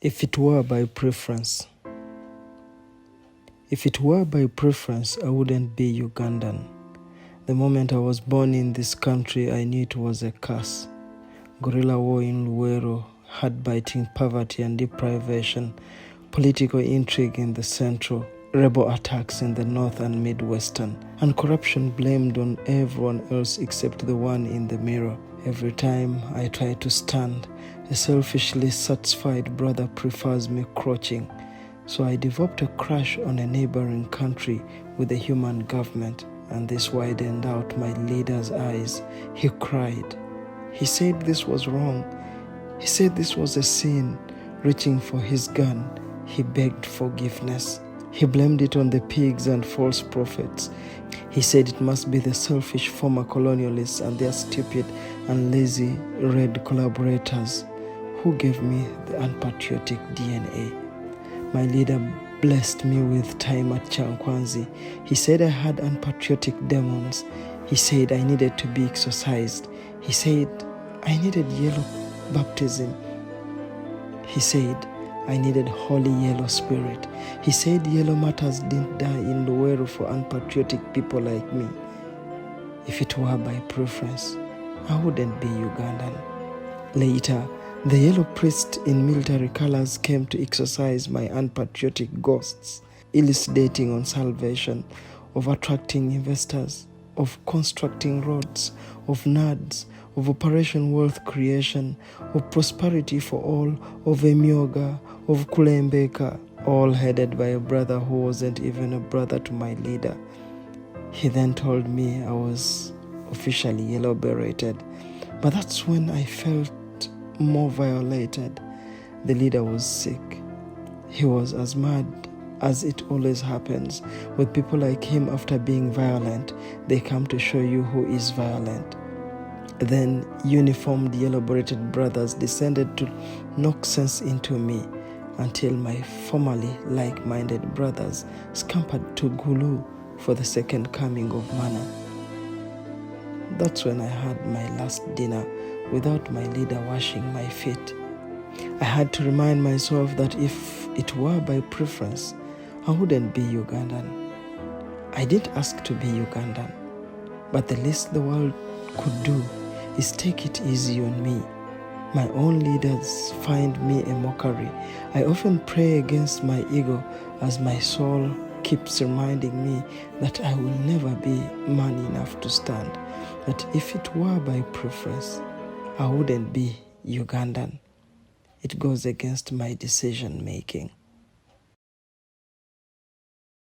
If it were by preference. If it were by preference, I wouldn't be Ugandan. The moment I was born in this country, I knew it was a curse. Guerrilla war in Luwero, heart-biting poverty and deprivation, political intrigue in the central, rebel attacks in the north and midwestern, and corruption blamed on everyone else except the one in the mirror. Every time I try to stand, a selfishly satisfied brother prefers me crouching. So I developed a crush on a neighboring country with a human government, and this widened out my leader's eyes. He cried. He said this was wrong. He said this was a sin. Reaching for his gun, he begged forgiveness. He blamed it on the pigs and false prophets. He said it must be the selfish former colonialists and their stupid and lazy red collaborators who gave me the unpatriotic DNA. My leader blessed me with time at Chankwanzi. He said I had unpatriotic demons. He said I needed to be exorcised. He said I needed yellow baptism. He said I needed holy yellow spirit. He said yellow martyrs didn't die in Luwero for unpatriotic people like me. If it were by preference, I wouldn't be Ugandan. Later, the yellow priest in military colors came to exorcise my unpatriotic ghosts, elucidating on salvation, of attracting investors, of constructing roads, of NADs, of Operation Wealth Creation, of prosperity for all, of Emyoga, of Kulembeka, all headed by a brother who wasn't even a brother to my leader. He then told me I was officially yellow berated, but that's when I felt more violated. The leader was sick. He was as mad as it always happens with people like him. After being violent, they come to show you who is violent. Then uniformed yellow-berated brothers descended to knock sense into me until my formerly like-minded brothers scampered to Gulu for the second coming of manna. That's when I had my last dinner without my leader washing my feet. I had to remind myself that if it were by preference, I wouldn't be Ugandan. I didn't ask to be Ugandan, but the least the world could do is take it easy on me. My own leaders find me a mockery. I often pray against my ego as my soul keeps reminding me that I will never be man enough to stand. That if it were by preference, I wouldn't be Ugandan. It goes against my decision making.